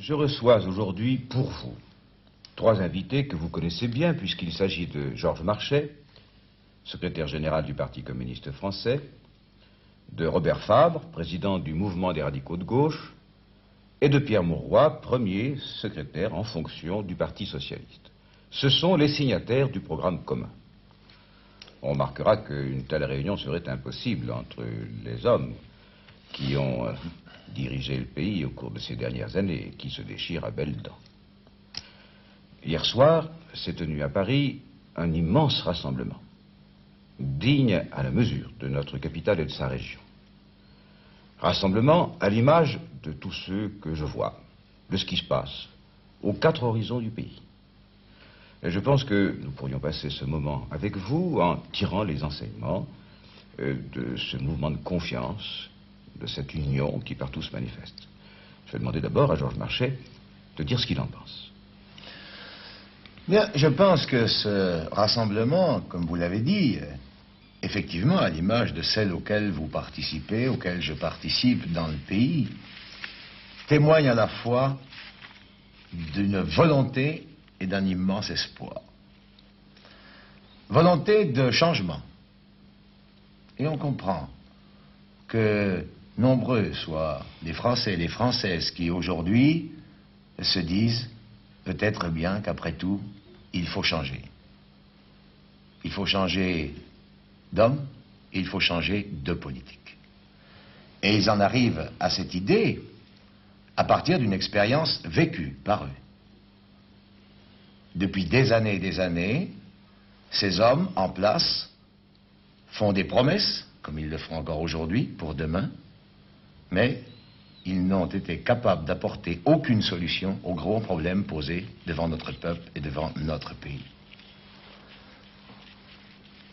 Je reçois aujourd'hui pour vous 3 invités que vous connaissez bien puisqu'il s'agit de Georges Marchais, secrétaire général du Parti communiste français, de Robert Fabre, président du mouvement des radicaux de gauche, et de Pierre Mauroy, premier secrétaire en fonction du Parti socialiste. Ce sont les signataires du programme commun. On remarquera qu'une telle réunion serait impossible entre les hommes qui ont dirigé le pays au cours de ces dernières années et qui se déchirent à belles dents. Hier soir s'est tenu à Paris un immense rassemblement, digne à la mesure de notre capitale et de sa région. Rassemblement à l'image de tous ceux que je vois, de ce qui se passe aux 4 horizons du pays. Et je pense que nous pourrions passer ce moment avec vous en tirant les enseignements de ce mouvement de confiance, de cette union qui partout se manifeste. Je vais demander d'abord à Georges Marchais de dire ce qu'il en pense. Bien, je pense que ce rassemblement, comme vous l'avez dit, effectivement, à l'image de celles auxquelles vous participez, auxquelles je participe dans le pays, témoigne à la fois d'une volonté et d'un immense espoir. Volonté de changement. Et on comprend que nombreux soient les Français et les Françaises qui aujourd'hui se disent peut-être bien qu'après tout, il faut changer. Il faut changer d'homme, il faut changer de politique. Et ils en arrivent à cette idée à partir d'une expérience vécue par eux. Depuis des années, ces hommes en place font des promesses, comme ils le feront encore aujourd'hui, pour demain, mais ils n'ont été capables d'apporter aucune solution aux gros problèmes posés devant notre peuple et devant notre pays.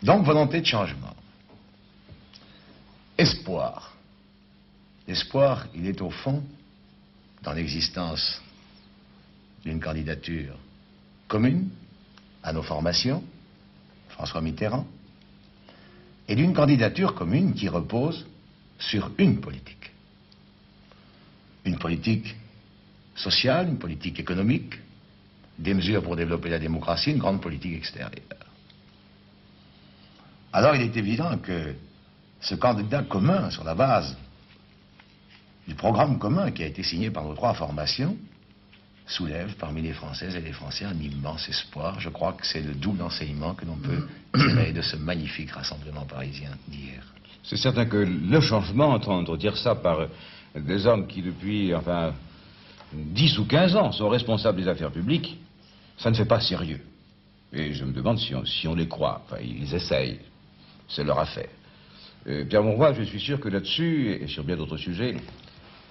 Donc, volonté de changement. Espoir. L'espoir, il est au fond dans l'existence d'une candidature commune à nos formations, François Mitterrand, et d'une candidature commune qui repose sur une politique. Une politique sociale, une politique économique, des mesures pour développer la démocratie, une grande politique extérieure. Alors il est évident que ce candidat commun, sur la base du programme commun qui a été signé par nos 3 formations, soulève parmi les Françaises et les Français un immense espoir. Je crois que c'est le double enseignement que l'on peut tirer de ce magnifique rassemblement parisien d'hier. C'est certain que le changement, entendre dire ça par des hommes qui depuis, 10 ou 15 ans sont responsables des affaires publiques, ça ne fait pas sérieux. Et je me demande si on les croit. Enfin, ils essayent. C'est leur affaire. Pierre Mauroy, je suis sûr que là-dessus, et sur bien d'autres sujets,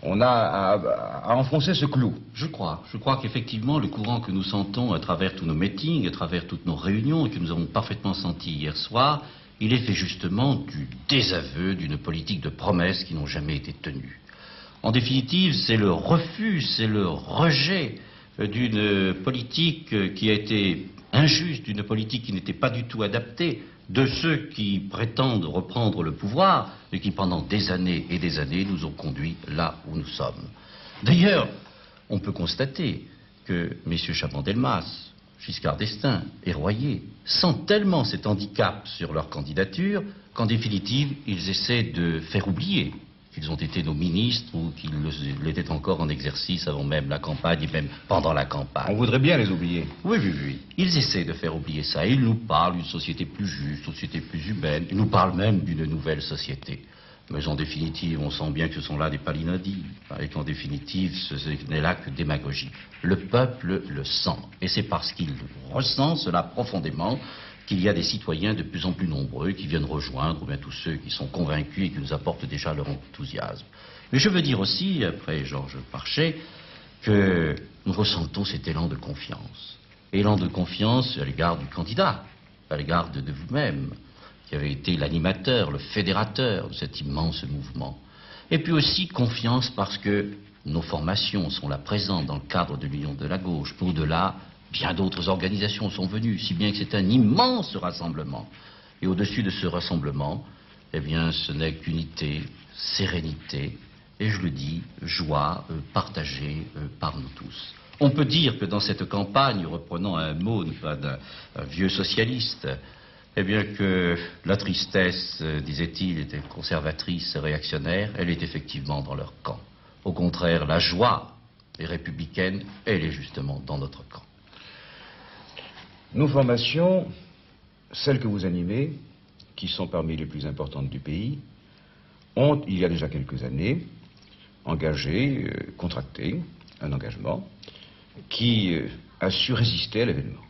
on a à enfoncer ce clou. Je crois qu'effectivement, le courant que nous sentons à travers tous nos meetings, à travers toutes nos réunions, et que nous avons parfaitement senti hier soir, il est fait justement du désaveu d'une politique de promesses qui n'ont jamais été tenues. En définitive, c'est le refus, c'est le rejet d'une politique qui a été injuste, d'une politique qui n'était pas du tout adaptée, de ceux qui prétendent reprendre le pouvoir et qui pendant des années et des années nous ont conduits là où nous sommes. D'ailleurs, on peut constater que M. Chaban-Delmas, Giscard d'Estaing et Royer sentent tellement cet handicap sur leur candidature qu'en définitive, ils essaient de faire oublier qu'ils ont été nos ministres ou qu'ils l'étaient encore en exercice avant même la campagne et même pendant la campagne. On voudrait bien les oublier. Oui. Ils essaient de faire oublier ça. Ils nous parlent d'une société plus juste, société plus humaine. Ils nous parlent même d'une nouvelle société. Mais en définitive, on sent bien que ce sont là des palinodies. Et qu'en définitive, ce n'est là que démagogie. Le peuple le sent. Et c'est parce qu'il ressent cela profondément qu'il y a des citoyens de plus en plus nombreux qui viennent rejoindre, ou bien tous ceux qui sont convaincus et qui nous apportent déjà leur enthousiasme. Mais je veux dire aussi, après Georges Marchais, que nous ressentons cet élan de confiance. Élan de confiance à l'égard du candidat, à l'égard de vous-même, qui avez été l'animateur, le fédérateur de cet immense mouvement. Et puis aussi confiance parce que nos formations sont là présentes dans le cadre de l'Union de la gauche. Au-delà, bien d'autres organisations sont venues, si bien que c'est un immense rassemblement. Et au-dessus de ce rassemblement, eh bien, ce n'est qu'unité, sérénité et je le dis, joie partagée par nous tous. On peut dire que dans cette campagne, reprenant un mot d'un vieux socialiste, eh bien que la tristesse, disait-il, était conservatrice et réactionnaire, elle est effectivement dans leur camp. Au contraire, la joie est républicaine, elle est justement dans notre camp. Nos formations, celles que vous animez, qui sont parmi les plus importantes du pays, ont, il y a déjà quelques années, contracté un engagement qui a su résister à l'événement.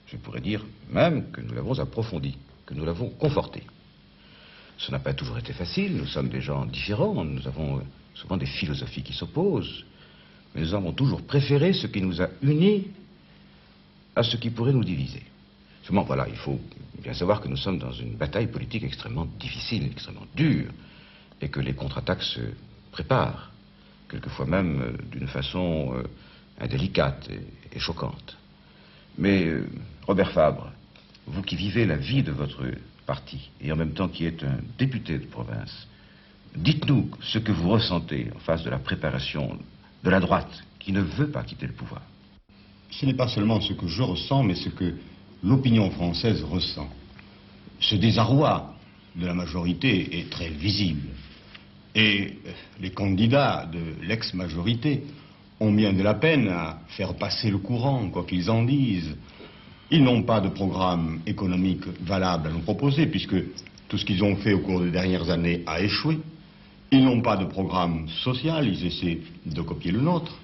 Je pourrais dire même que nous l'avons approfondi, que nous l'avons conforté. Ce n'a pas toujours été facile, nous sommes des gens différents, nous avons souvent des philosophies qui s'opposent, mais nous avons toujours préféré ce qui nous a unis à ce qui pourrait nous diviser. Seulement, voilà, il faut bien savoir que nous sommes dans une bataille politique extrêmement difficile, extrêmement dure, et que les contre-attaques se préparent, quelquefois même d'une façon indélicate et choquante. Mais, Robert Fabre, vous qui vivez la vie de votre parti, et en même temps qui êtes un député de province, dites-nous ce que vous ressentez en face de la préparation de la droite, qui ne veut pas quitter le pouvoir. Ce n'est pas seulement ce que je ressens, mais ce que l'opinion française ressent. Ce désarroi de la majorité est très visible. Et les candidats de l'ex-majorité ont bien de la peine à faire passer le courant, quoi qu'ils en disent. Ils n'ont pas de programme économique valable à nous proposer, puisque tout ce qu'ils ont fait au cours des dernières années a échoué. Ils n'ont pas de programme social, ils essaient de copier le nôtre.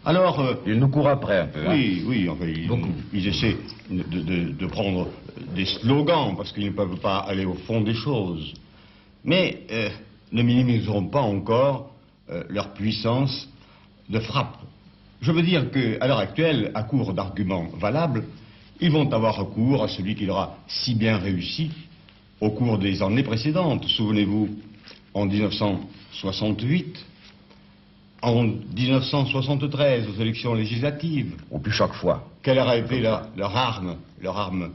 Alors... ils nous courent après un peu. Oui, oui, enfin, beaucoup. Ils essaient de prendre des slogans, parce qu'ils ne peuvent pas aller au fond des choses. Mais ne minimiseront pas encore leur puissance de frappe. Je veux dire qu'à l'heure actuelle, à court d'arguments valables, ils vont avoir recours à celui qui leur a si bien réussi au cours des années précédentes. Souvenez-vous, en 1968, en 1973, aux élections législatives. Ou plus chaque fois. Quelle a été leur arme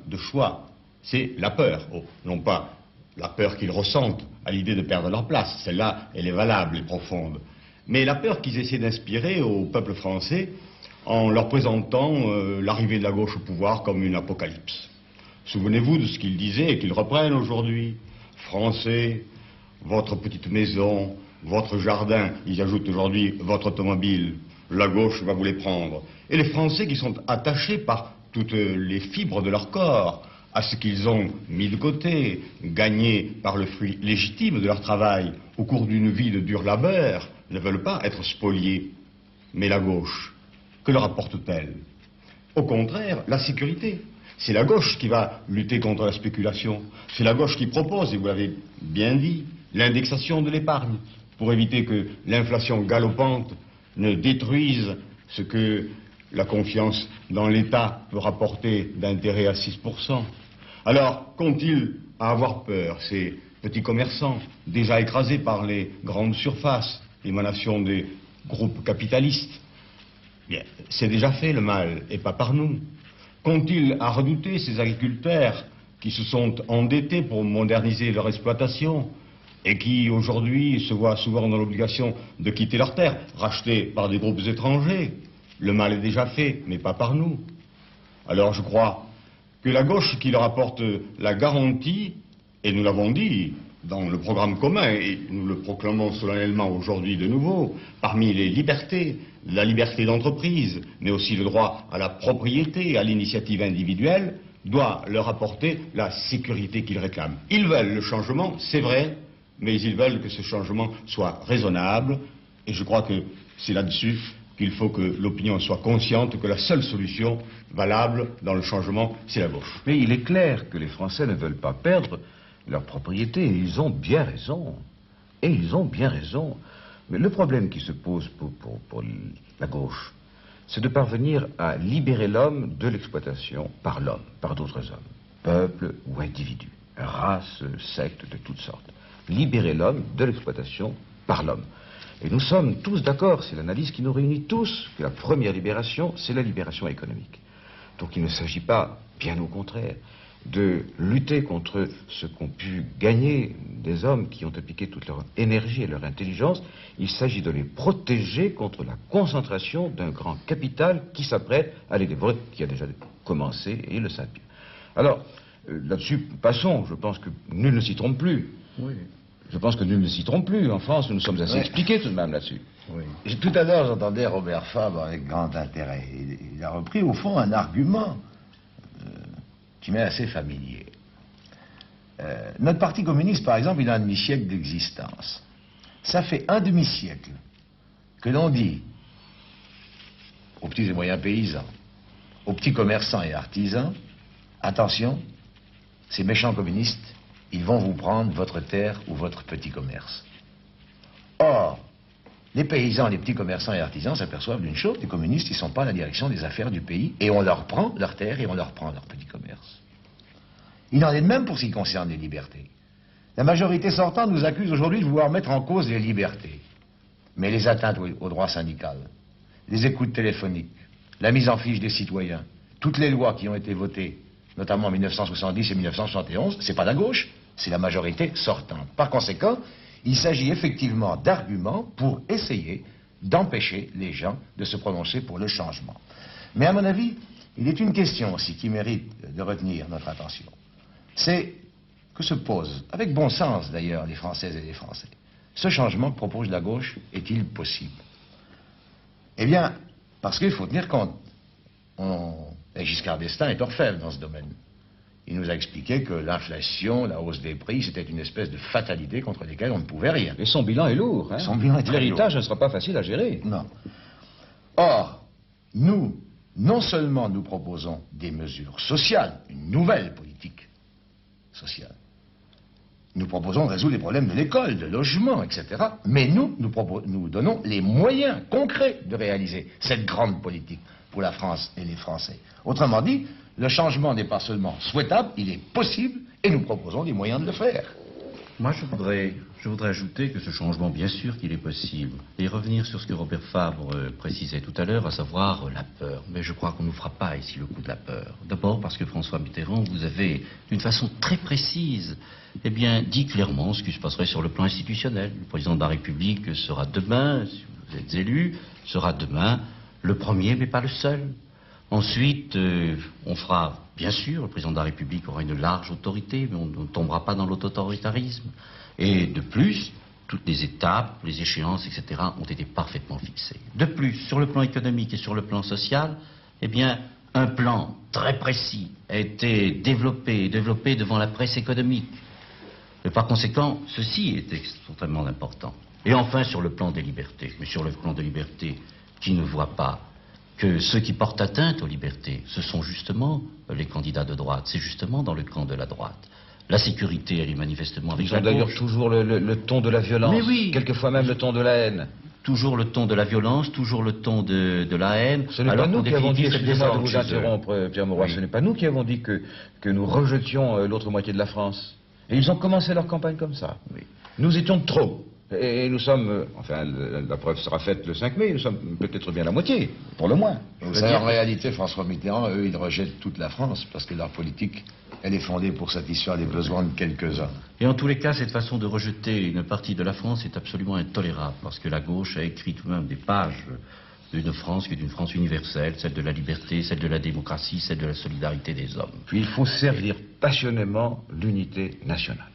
de choix? C'est la peur. Oh, non pas la peur qu'ils ressentent à l'idée de perdre leur place. Celle-là, elle est valable et profonde. Mais la peur qu'ils essaient d'inspirer au peuple français en leur présentant l'arrivée de la gauche au pouvoir comme une apocalypse. Souvenez-vous de ce qu'ils disaient et qu'ils reprennent aujourd'hui. Français, votre petite maison, votre jardin, ils ajoutent aujourd'hui votre automobile, la gauche va vous les prendre. Et les Français qui sont attachés par toutes les fibres de leur corps à ce qu'ils ont mis de côté, gagné par le fruit légitime de leur travail au cours d'une vie de dur labeur, ne veulent pas être spoliés. Mais la gauche, que leur apporte-t-elle? Au contraire, la sécurité. C'est la gauche qui va lutter contre la spéculation. C'est la gauche qui propose, et vous l'avez bien dit, l'indexation de l'épargne, pour éviter que l'inflation galopante ne détruise ce que la confiance dans l'État peut rapporter d'intérêt à 6%. Alors, qu'ont-ils à avoir peur, ces petits commerçants, déjà écrasés par les grandes surfaces, émanation des groupes capitalistes? Bien, c'est déjà fait le mal, et pas par nous. Qu'ont-ils à redouter ces agriculteurs qui se sont endettés pour moderniser leur exploitation et qui aujourd'hui se voient souvent dans l'obligation de quitter leurs terres, rachetées par des groupes étrangers? Le mal est déjà fait, mais pas par nous. Alors je crois que la gauche qui leur apporte la garantie, et nous l'avons dit dans le programme commun, et nous le proclamons solennellement aujourd'hui de nouveau, parmi les libertés, la liberté d'entreprise, mais aussi le droit à la propriété, à l'initiative individuelle, doit leur apporter la sécurité qu'ils réclament. Ils veulent le changement, c'est vrai, mais ils veulent que ce changement soit raisonnable, et je crois que c'est là-dessus qu'il faut que l'opinion soit consciente que la seule solution valable dans le changement, c'est la gauche. Mais il est clair que les Français ne veulent pas perdre leur propriété, et ils ont bien raison. Et ils ont bien raison. Mais le problème qui se pose pour la gauche, c'est de parvenir à libérer l'homme de l'exploitation par l'homme, par d'autres hommes, peuples ou individus, races, sectes de toutes sortes. Libérer l'homme de l'exploitation par l'homme. Et nous sommes tous d'accord, c'est l'analyse qui nous réunit tous, que la première libération, c'est la libération économique. Donc il ne s'agit pas, bien au contraire, de lutter contre ce qu'ont pu gagner des hommes qui ont appliqué toute leur énergie et leur intelligence. Il s'agit de les protéger contre la concentration d'un grand capital qui s'apprête à les dévorer, qui a déjà commencé, et ils le savent bien. Alors, là-dessus, passons. Je pense que nul ne s'y trompe plus. Oui. Je pense que nul ne s'y trompe plus. En France, nous nous sommes assez expliqués tout de même là-dessus. Oui. Tout à l'heure, j'entendais Robert Fabre avec grand intérêt. Il a repris, au fond, un argument qui m'est assez familier. Notre parti communiste, par exemple, il a un demi-siècle d'existence. Ça fait un demi-siècle que l'on dit aux petits et moyens paysans, aux petits commerçants et artisans, attention, ces méchants communistes, ils vont vous prendre votre terre ou votre petit commerce. Or, les paysans, les petits commerçants et artisans s'aperçoivent d'une chose, les communistes, ils ne sont pas à la direction des affaires du pays, et on leur prend leur terre et on leur prend leur petit commerce. Il en est de même pour ce qui concerne les libertés. La majorité sortante nous accuse aujourd'hui de vouloir mettre en cause les libertés. Mais les atteintes aux droits syndicaux, les écoutes téléphoniques, la mise en fiche des citoyens, toutes les lois qui ont été votées, notamment en 1970 et 1971, c'est pas la gauche, c'est la majorité sortante. Par conséquent, il s'agit effectivement d'arguments pour essayer d'empêcher les gens de se prononcer pour le changement. Mais à mon avis, il est une question aussi qui mérite de retenir notre attention. C'est que se posent, avec bon sens d'ailleurs, les Françaises et les Français. Ce changement que propose la gauche est-il possible? Eh bien, parce qu'il faut tenir compte. Giscard d'Estaing est orfèvre dans ce domaine. Il nous a expliqué que l'inflation, la hausse des prix, c'était une espèce de fatalité contre lesquelles on ne pouvait rien. Et son bilan est lourd. Hein? Son bilan est très lourd. L'héritage ne sera pas facile à gérer. Non. Or, nous, non seulement nous proposons des mesures sociales, une nouvelle politique sociale, nous proposons de résoudre les problèmes de l'école, de logement, etc. Mais nous donnons les moyens concrets de réaliser cette grande politique pour la France et les Français. Autrement dit, le changement n'est pas seulement souhaitable, il est possible, et nous proposons des moyens de le faire. Moi, je voudrais ajouter que ce changement, bien sûr qu'il est possible, et revenir sur ce que Robert Fabre précisait tout à l'heure, à savoir la peur. Mais je crois qu'on ne nous fera pas ici le coup de la peur. D'abord parce que François Mitterrand, vous avez, d'une façon très précise, eh bien, dit clairement ce qui se passerait sur le plan institutionnel. Le président de la République sera demain, si vous êtes élu, sera demain le premier, mais pas le seul. Ensuite, on fera, bien sûr, le président de la République aura une large autorité, mais on ne tombera pas dans l'autoritarisme. Et de plus, toutes les étapes, les échéances, etc., ont été parfaitement fixées. De plus, sur le plan économique et sur le plan social, eh bien, un plan très précis a été développé devant la presse économique. Et par conséquent, ceci est extrêmement important. Et enfin, sur le plan des libertés, mais sur le plan des libertés, qui ne voit pas que ceux qui portent atteinte aux libertés, ce sont justement les candidats de droite, c'est justement dans le camp de la droite. La sécurité, elle est manifestement avec la gauche. Ils ont d'ailleurs toujours le ton de la violence, mais oui, quelquefois même le ton de la haine. Toujours le ton de la violence, toujours le ton de la haine. Ce n'est pas nous qui avons dit, excusez-moi de vous interrompre, interrompre, Pierre Mauroy, ce n'est pas nous qui avons dit que nous rejetions l'autre moitié de la France. Et ils ont commencé leur campagne comme ça. Oui. Nous étions trop. Et nous sommes, enfin, la preuve sera faite le 5 mai, nous sommes peut-être bien la moitié, pour le moins. Vous savez, en réalité, François Mitterrand, eux, ils rejettent toute la France, parce que leur politique, elle est fondée pour satisfaire les besoins de quelques-uns. Et en tous les cas, cette façon de rejeter une partie de la France est absolument intolérable, parce que la gauche a écrit tout de même des pages d'une France qui est une France universelle, celle de la liberté, celle de la démocratie, celle de la solidarité des hommes. Puis il faut servir passionnément l'unité nationale.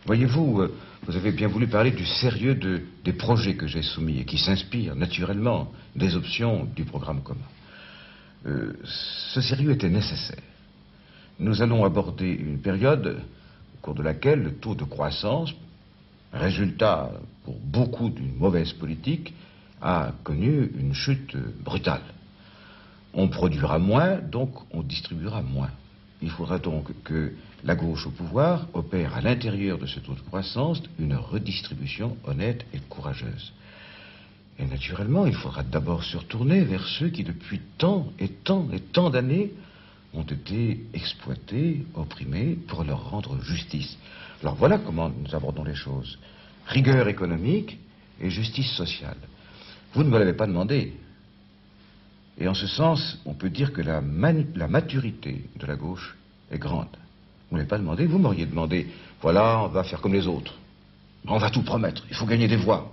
Voyez-vous, vous avez bien voulu parler du sérieux des projets que j'ai soumis et qui s'inspirent naturellement des options du programme commun. Ce sérieux était nécessaire. Nous allons aborder une période au cours de laquelle le taux de croissance, résultat pour beaucoup d'une mauvaise politique, a connu une chute brutale. On produira moins, donc on distribuera moins. Il faudra donc que la gauche au pouvoir opère à l'intérieur de ce taux de croissance une redistribution honnête et courageuse. Et naturellement, il faudra d'abord se retourner vers ceux qui depuis tant et tant et tant d'années ont été exploités, opprimés, pour leur rendre justice. Alors voilà comment nous abordons les choses. Rigueur économique et justice sociale. Vous ne me l'avez pas demandé. Et en ce sens, on peut dire que la maturité de la gauche est grande. Vous ne m'avez pas demandé, vous m'auriez demandé, voilà, on va faire comme les autres. On va tout promettre, il faut gagner des voix.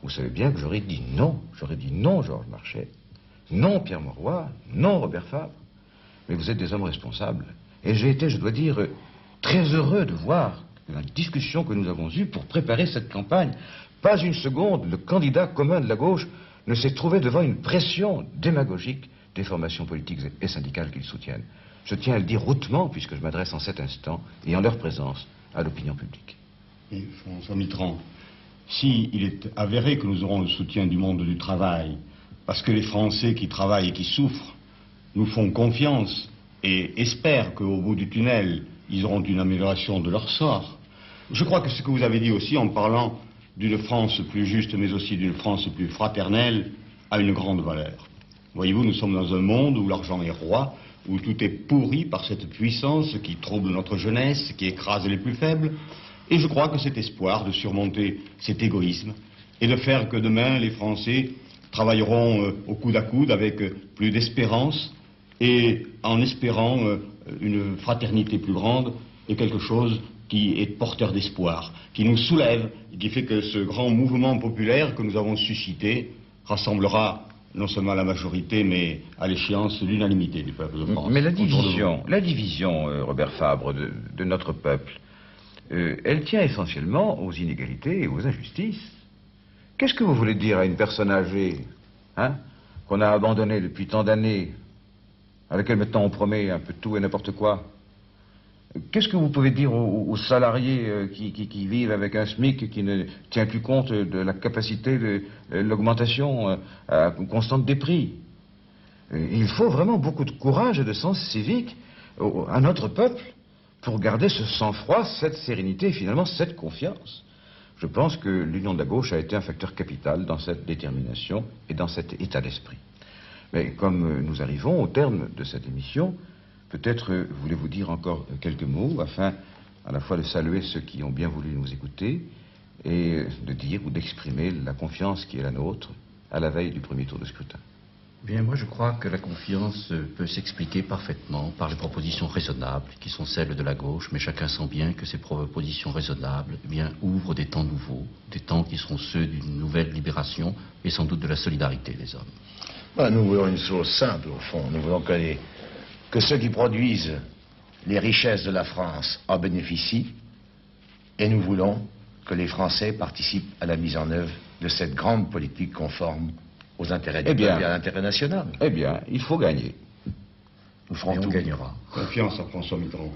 Vous savez bien que j'aurais dit non Georges Marchais, non Pierre Mauroy, non Robert Fabre. Mais vous êtes des hommes responsables. Et j'ai été, je dois dire, très heureux de voir que la discussion que nous avons eue pour préparer cette campagne, pas une seconde, le candidat commun de la gauche ne s'est trouvé devant une pression démagogique des formations politiques et syndicales qu'il soutiennent. Je tiens à le dire hautement, puisque je m'adresse en cet instant, et en leur présence, à l'opinion publique. Et François Mitterrand, s'il est avéré que nous aurons le soutien du monde du travail, parce que les Français qui travaillent et qui souffrent nous font confiance et espèrent qu'au bout du tunnel, ils auront une amélioration de leur sort, je crois que ce que vous avez dit aussi en parlant d'une France plus juste, mais aussi d'une France plus fraternelle, a une grande valeur. Voyez-vous, nous sommes dans un monde où l'argent est roi, où tout est pourri par cette puissance qui trouble notre jeunesse, qui écrase les plus faibles. Et je crois que cet espoir de surmonter cet égoïsme et de faire que demain les Français travailleront au coude à coude avec plus d'espérance et en espérant une fraternité plus grande est quelque chose qui est porteur d'espoir, qui nous soulève et qui fait que ce grand mouvement populaire que nous avons suscité rassemblera non seulement la majorité, mais à l'échéance l'unanimité du peuple de France. Mais la division, Robert Fabre, de notre peuple, elle tient essentiellement aux inégalités et aux injustices. Qu'est-ce que vous voulez dire à une personne âgée, hein, qu'on a abandonnée depuis tant d'années, à laquelle maintenant on promet un peu tout et n'importe quoi? Qu'est-ce que vous pouvez dire aux salariés qui vivent avec un SMIC qui ne tient plus compte de la capacité de l'augmentation constante des prix? Il faut vraiment beaucoup de courage et de sens civique à notre peuple pour garder ce sang-froid, cette sérénité et finalement cette confiance. Je pense que l'union de la gauche a été un facteur capital dans cette détermination et dans cet état d'esprit. Mais comme nous arrivons au terme de cette émission, peut-être voulez-vous dire encore quelques mots afin à la fois de saluer ceux qui ont bien voulu nous écouter et de dire ou d'exprimer la confiance qui est la nôtre à la veille du premier tour de scrutin. Bien, moi je crois que la confiance peut s'expliquer parfaitement par les propositions raisonnables qui sont celles de la gauche, mais chacun sent bien que ces propositions raisonnables ouvrent des temps nouveaux, des temps qui seront ceux d'une nouvelle libération et sans doute de la solidarité des hommes. Nous voulons une chose simple au fond, nous voulons que ceux qui produisent les richesses de la France en bénéficient et nous voulons que les Français participent à la mise en œuvre de cette grande politique conforme aux intérêts du peuple et à l'intérêt national. Eh bien, il faut gagner. Nous ferons et on tout. gagnera. Confiance à François Mitterrand.